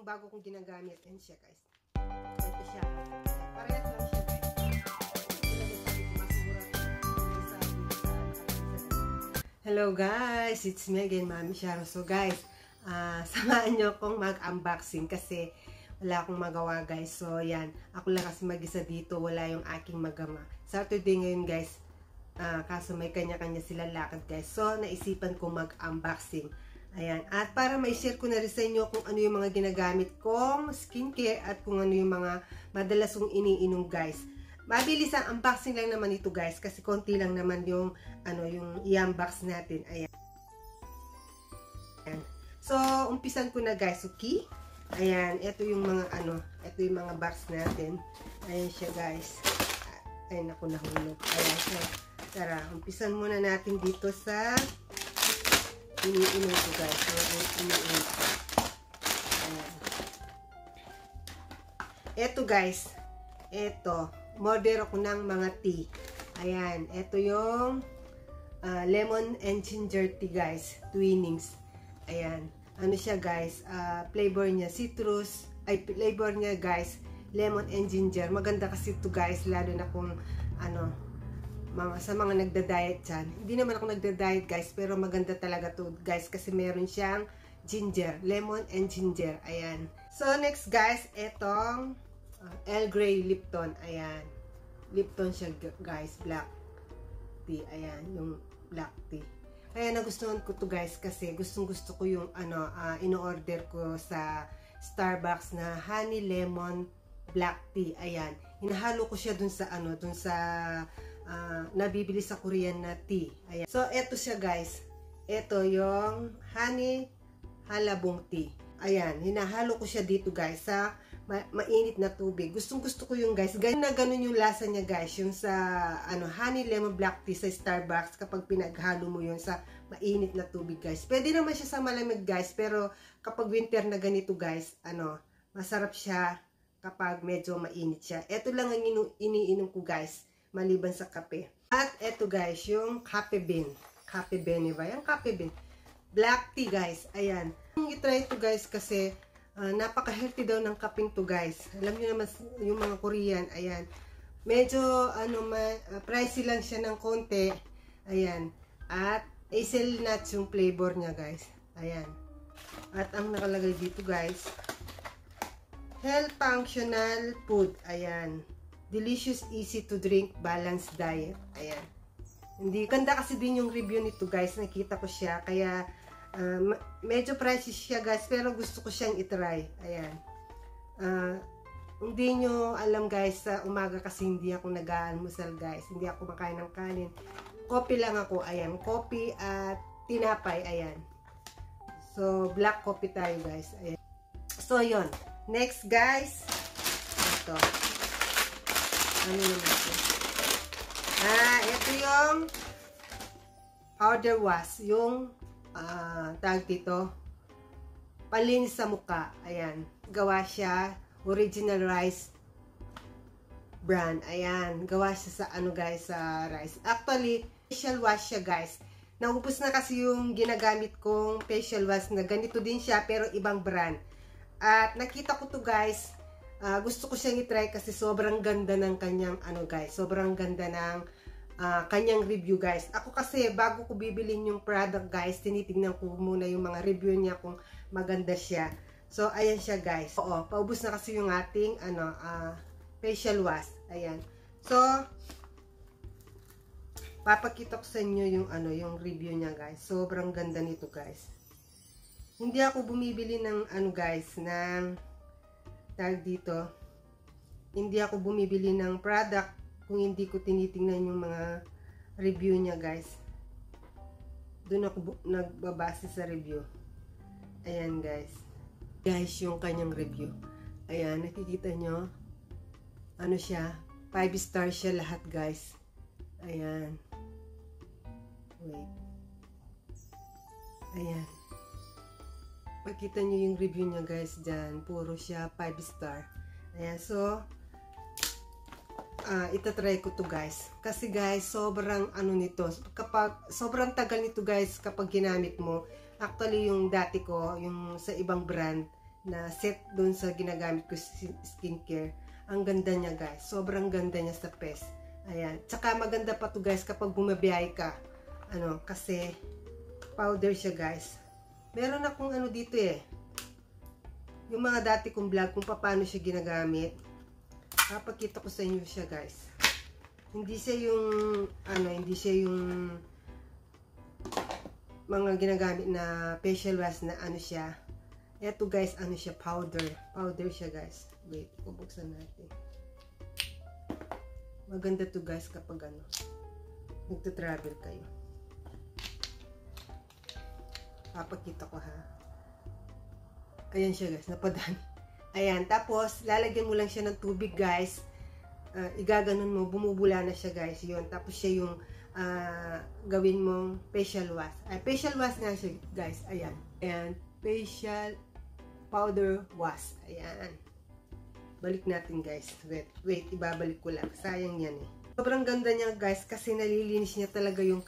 bago kong ginagamit. Ayan siya guys. Ito siya. Parehas lang siya guys. Hello guys! It's me again, Mami Sharo. So guys, samahan nyo akong mag-unboxing kasi wala akong magawa guys. So yan, ako lang kasi mag-isa dito. Wala yung aking magama. Saturday ngayon guys. Kaso may kanya-kanya sila lakad guys. So naisipan ko mag-unboxing. Ayan. At para may-share ko na rin sa inyo kung ano yung mga ginagamit kong skincare at kung ano yung mga madalas kong iniinom guys. Mabilis ang unboxing lang naman ito guys kasi konti lang naman yung yung i-unbox natin. Ayan. Ayan. So umpisan ko na guys, okay? Ayan, ito yung mga ito yung mga box natin. Ayan siya guys. Ayan ako nahulog. Ayan siya. Tara, umpisan muna natin dito sa iniinom ko guys. Iniinom ko. Ayan. Ito guys. Ito. Order ako ng mga tea. Ayan. Ito yung lemon and ginger tea guys. Twinings. Ayan. Ano siya guys? Flavor niya citrus. Ay, flavor niya guys. Lemon and ginger. Maganda kasi ito guys. Lalo na kung sa mga nagda-diet dyan. Hindi naman ako nagda-diet guys. Pero maganda talaga to guys. Kasi meron siyang ginger. Lemon and ginger. Ayan. So next guys. Etong Earl Grey Lipton. Ayan. Lipton siya guys. Black tea. Ayan. Yung black tea. Kaya nagustuhan ko to guys. Kasi gustong-gusto ko yung ino-order ko sa Starbucks na honey lemon black tea. Ayan. Hinahalo ko siya dun sa nabibili sa Korean na tea. Ayan. So eto siya guys. Ito yung honey halabong tea. Ayan. Hinahalo ko siya dito guys sa mainit na tubig. Gustong-gusto ko yung guys. Ganun yung lasa niya guys. Yung sa honey lemon black tea sa Starbucks kapag pinaghalo mo yun sa mainit na tubig guys. Pwede naman siya sa malamig guys. Pero kapag winter na ganito guys, masarap siya kapag medyo mainit siya. Ito lang ang iniinom ko guys. Maliban sa kape. At ito guys, yung kape bean. Kape bean ba? Yung kape bean. Black tea guys. Ayan. I-try ito guys kasi napaka-healthy daw ng kaping to guys. Alam niyo naman yung mga Korean, ayan. Medyo pricey lang siya ng konti. Ayan. At hazelnut yung flavor niya guys. Ayan. At ang nakalagay dito guys, health functional food. Ayan. Delicious, easy to drink, balanced diet. Ayan. Hindi ganda kasi din yung review nito guys. Nakita ko siya kaya medyo pricey siya guys, pero gusto ko siyang itry. Ayan. Hindi nyo alam guys, sa umaga kasi hindi ako nag-aalmusal guys. Hindi ako makain ng kanin. Coffee lang ako. Ayan. Coffee at tinapay. Ayan. So, black coffee tayo guys. Ayan. So, yon. Next guys. Ito. Ano naman ito? Ito yung powder wash. Yung tag dito, palinis sa mukha. Ayan. Gawa siya, original rice brand. Ayan. Gawa siya sa guys, sa rice. Actually, facial wash siya guys. Naubos na kasi yung ginagamit kong facial wash na ganito din siya pero ibang brand. At nakita ko to guys. Gusto ko siyang i-try kasi sobrang ganda ng kanyang guys. Sobrang ganda ng kanyang review guys. Ako kasi bago ko bibilin yung product guys, tinitingnan ko muna yung mga review niya kung maganda siya. So ayan siya guys. Oo, paubos na kasi yung ating facial wash. Ayan. So papakita ko sa inyo yung yung review niya guys. Sobrang ganda nito guys. Hindi ako bumibili ng guys, ng tag dito. Hindi ako bumibili ng product kung hindi ko tinitingnan yung mga review niya guys. Doon ako nagbabase sa review. Ayan guys. Guys, yung kanyang review. Ayan, nakikita nyo. Siya, 5 star siya lahat guys. Ayan. Wait. Ayan. Makita nyo yung review niya guys dyan. Puro siya 5 star. Ayan, so itatry ko to guys. Kasi guys, sobrang nito. Sobrang tagal nito guys kapag ginamit mo. Actually, yung dati ko, yung sa ibang brand, na set doon sa ginagamit ko skincare. Ang ganda niya guys. Sobrang ganda niya sa PES. Ayan. Tsaka maganda pa to guys kapag bumabiyahe ka. Ano, kasi powder siya guys. Meron akong ano dito eh. Yung mga dati kong vlog kung paano siya ginagamit. Papakita ko sa inyo siya guys. Hindi siya yung ano, hindi siya yung mga ginagamit na facial wash na ano siya. Eto guys, ano siya, powder. Powder siya guys. Wait, bubuksan natin. Maganda to guys kapag ano, nagta-travel kayo. Papakita ko ha. Ayan siya guys, napadami. Ayan, tapos lalagyan mo lang siya ng tubig guys. Igaganon mo, bumubula na siya guys. Yun, tapos siya yung gawin mong facial wash. Ay, facial wash nga siya guys. Ayan, ayan, facial powder wash. Ayan. Balik natin guys. Wait, ibabalik ko lang. Sayang yan eh. Sobrang ganda niya guys kasi nalilinis niya talaga yung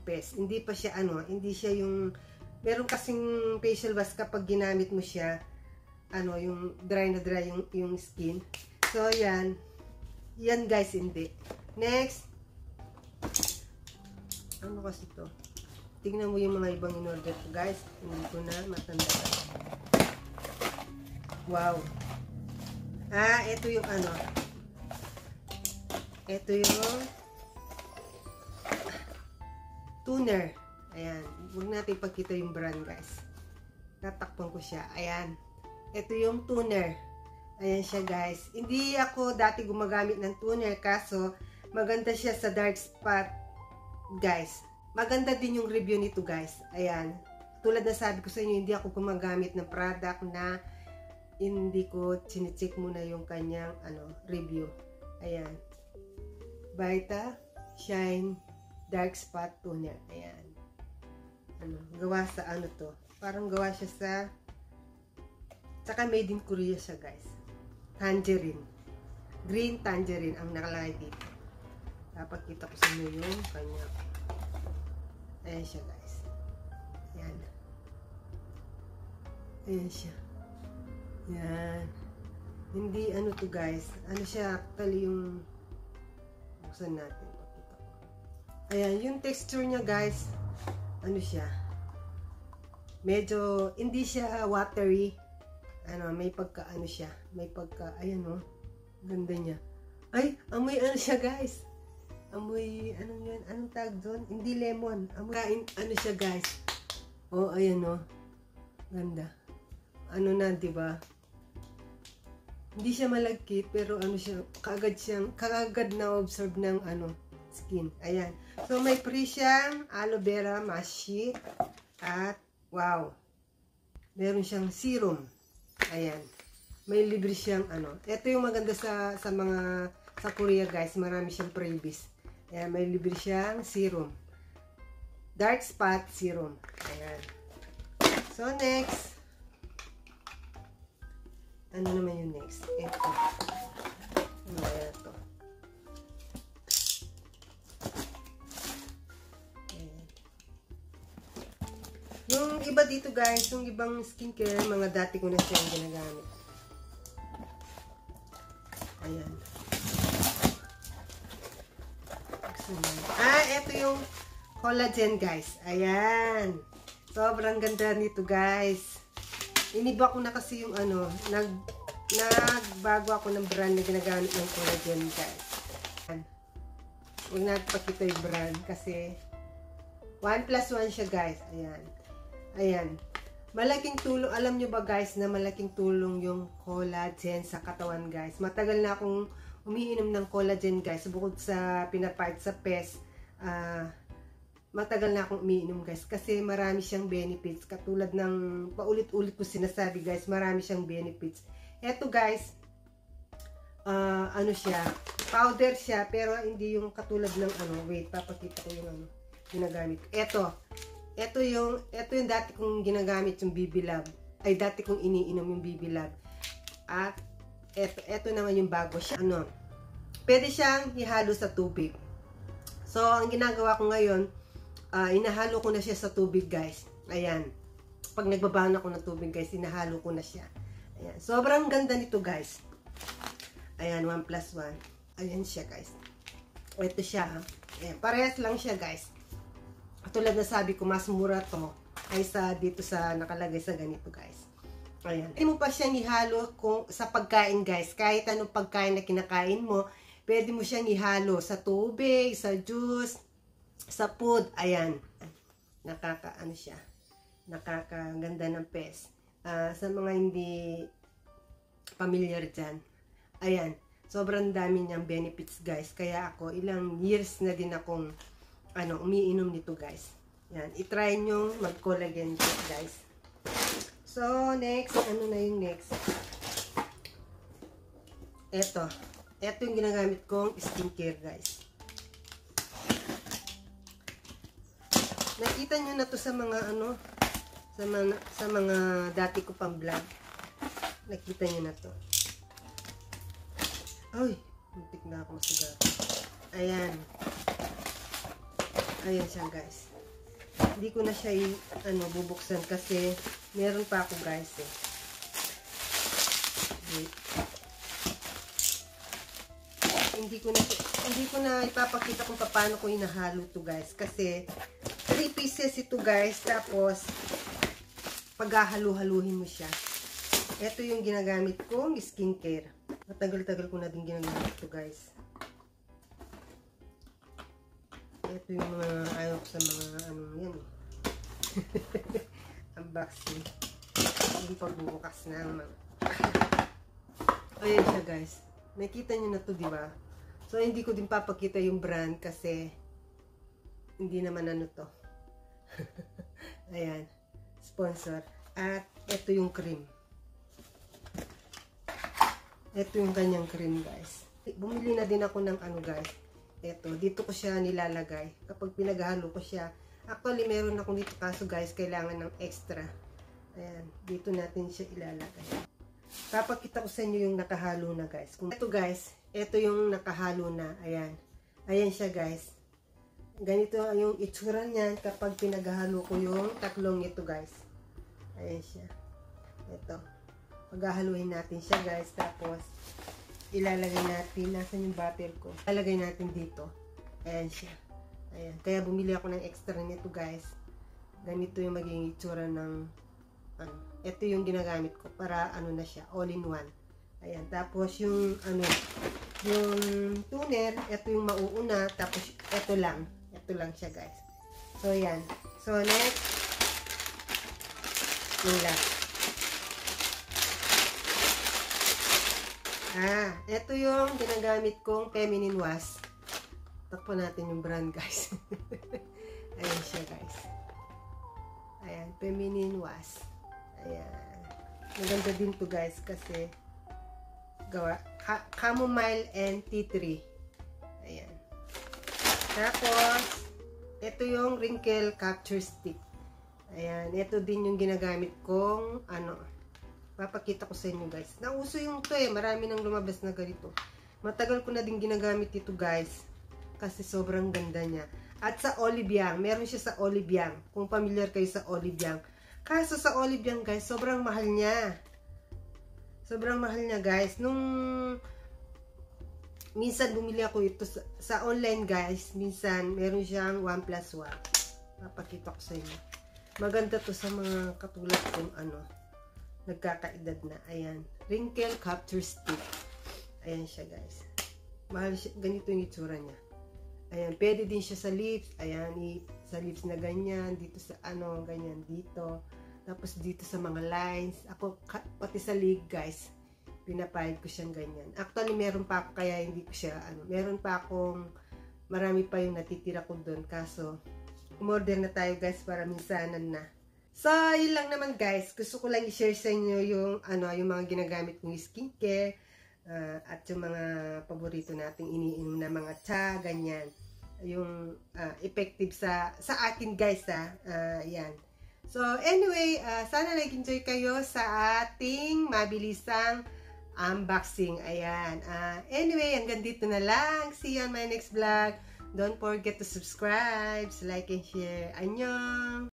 PES. Hindi pa siya ano, hindi siya yung meron kasing facial wash kapag ginamit mo siya, ano, yung dry na dry yung skin. So, yan. Yan guys, hindi. Next. Ano kasi to? Tingnan mo yung mga ibang in-order ko guys. Hindi ko na matandaan. Wow. Ito yung ano. Ito yung toner. Ayan. Huwag natin ipakita yung brand guys. Tatakpan ko siya. Ayan. Ito yung toner. Ayan siya guys. Hindi ako dati gumagamit ng toner kaso maganda siya sa dark spot guys. Maganda din yung review nito guys. Ayan. Tulad na sabi ko sa inyo, hindi ako gumagamit ng product na hindi ko chine-check muna yung kanyang ano, review. Ayan. Vita Shine Dark Spot Toner. Ayan. Ano, gawa sa ano to. Parang gawa siya sa tsaka made in Korea siya guys. Tangerine. Green tangerine ang nakalagay dito. Papakita ko sa inyo yung kanya. Ayan siya guys. Ayan. Ayan siya. Ayan. Hindi ano to guys. Ano siya actually yung buksan natin. Pakita ko. Ayan. Yung texture niya guys. Ano siya. Medyo hindi siya watery. Ano, may pagka ano siya. May pagka, ayan o. Ganda niya. Ay, amoy ano siya guys. Amoy, anong yan? Anong tag doon? Hindi lemon. Amoy, ano siya guys. Oh, ayan o. Ganda. Ano na, diba? Hindi siya malagkit, pero ano siya, kaagad na observe ng ano, skin. Ayan. So, may free siyang aloe vera mask sheet. At, wow. Meron siyang serum. Ayan. May libre siyang ano. Ito yung maganda sa mga sa Korea guys. Marami siyang freebies. Ayan. May libre siyang serum. Dark spot serum. Ayan. So next. Ano naman yung next? Ito. Ito. Ayan. Yung iba dito guys, yung ibang skincare, mga dati ko na siyang ginagamit. Ayan. Ito yung collagen guys. Ayan. Sobrang ganda nito guys. Iniba ko na kasi yung ano, nagbago ako ng brand na ginagamit ng collagen guys. Ayan. Huwag natin pakita yung brand kasi 1+1 siya guys. Ayan. Ayan. Malaking tulong, alam nyo ba guys na malaking tulong yung collagen sa katawan guys. Matagal na akong umiinom ng collagen guys. Bukod sa pinapart sa PES, matagal na akong umiinom guys. Kasi marami siyang benefits. Katulad ng paulit-ulit ko sinasabi guys, marami siyang benefits. Eto guys, ano siya, powder siya, pero hindi yung katulad ng ano, wait, papakita ko yung ano, ginagamit. Ito yung dati kong ginagamit yung BB Lab. Ay, dati kong iniinom yung BB Lab. At, ito naman yung bago siya. Ano, pwede siyang ihalo sa tubig. So, ang ginagawa ko ngayon, inahalo ko na siya sa tubig, guys. Ayan. pag nagbabahan ako ng tubig guys, sinahalo ko na siya. Ayan. Sobrang ganda nito guys. Ayan, 1+1. Ayan siya guys. Ito siya. Ayan, parehas lang siya guys. Tulad na sabi ko, mas mura to ay dito sa nakalagay sa ganito guys. Ayan. Pwede mo pa siyang ihalo sa pagkain guys. Kahit anong pagkain na kinakain mo, pwede mo siyang ihalo sa tubig, sa juice, sa food. Ayan. Nakakaano siya. Nakakaganda ng pes. Sa mga hindi familiar dyan. Ayan. Sobrang dami niyang benefits guys. Kaya ako, ilang years na din akong umiinom nito guys. Yan, i-try nyo mag-collagen guys. So, next, ano na yung next? Ito yung ginagamit kong skincare guys. Nakita nyo na to sa mga sa mga dati ko pang vlog. Nakita nyo na to. Ay, muntik na ako masugat. Ayan. Ayan siya guys. Hindi ko na siya bubuksan kasi meron pa ako guys eh. Wait. Hindi ko na ipapakita kung paano ko hinahalo to guys kasi 3 pieces ito guys, tapos paghahalu-haluhin mo siya. Ito yung ginagamit kong skincare. Matagal-tagal ko na din ginagamit ito guys. Ito yung mga ayaw ko sa mga yan eh. Unboxing. Yung pagbubukas na mga. Ayan siya guys. Nakita nyo na to, di ba? So hindi ko din papakita yung brand kasi hindi naman to. Ayan. Sponsor. At ito yung cream. Ito yung kanyang cream guys. Bumili na din ako ng guys. Ito, dito ko siya nilalagay. Kapag pinaghalo ko siya. Actually, meron ako dito kaso guys, kailangan ng extra. Ayan, dito natin siya ilalagay. Papakita ko sa inyo yung nakahalo na guys. Ito guys, ito yung nakahalo na. Ayan. Ayan siya guys. Ganito yung itsura niyan kapag pinaghalo ko yung tatlong ito guys. Ayan siya. Ito. Paghahaluin natin siya guys. Tapos, ilalagay natin, nasan yung butter ko? Ilalagay natin dito. Ayan siya. Ayan. Kaya bumili ako ng extra nito guys. Ganito yung magiging itsura ng ito yung ginagamit ko para na siya, all in one. Ayan. Tapos yung yung toner, ito yung mauuna. Tapos ito lang. Ito lang siya guys. So ayan. So next, yung last. Ito yung ginagamit kong feminine wash. Takpan natin yung brand guys. Ayan siya guys. Ayan, feminine wash. Ayan. Maganda din to guys kasi gawa chamomile and tea tree. Ayan. Tapos ito yung wrinkle capture stick. Ayan, ito din yung ginagamit kong papakita ko sa inyo guys. Nauso yung to eh. Marami nang lumabas na ganito. Matagal ko na din ginagamit ito guys. Kasi sobrang ganda niya. At sa Olive Young. Meron siya sa Olive Young. Kung familiar kayo sa Olive Young. Kaso sa Olive Young guys, sobrang mahal niya. Sobrang mahal niya guys. Nung minsan bumili ako ito sa online guys. Minsan meron siyang 1+1. Papakita ko sa inyo. Maganda to sa mga katulad kong nagkakaedad na. Ayan. Wrinkle capture stick. Ayan siya guys. Mahal siya. Ganito yung itsura niya. Ayan. Pwede din siya sa lips. Ayan. Sa lips na ganyan. Dito sa ganyan. Dito. Tapos dito sa mga lines. Ako, pati sa leg guys. Pinapahid ko siyang ganyan. Actually, meron pa ako kaya hindi ko siya, meron pa akong, marami pa yung natitira ko doon. Kaso, umorder na tayo guys para minsanan na. So, yun lang naman guys. Gusto ko lang i-share sa inyo yung, yung mga ginagamit kong skincare. At yung mga paborito nating iniinom na mga cha, ganyan. Yung effective sa akin guys yan. So, anyway, sana nag-enjoy kayo sa ating mabilisang unboxing. Ayan. Anyway, hanggang dito na lang. See you on my next vlog. Don't forget to subscribe, like, and share. Annyeong!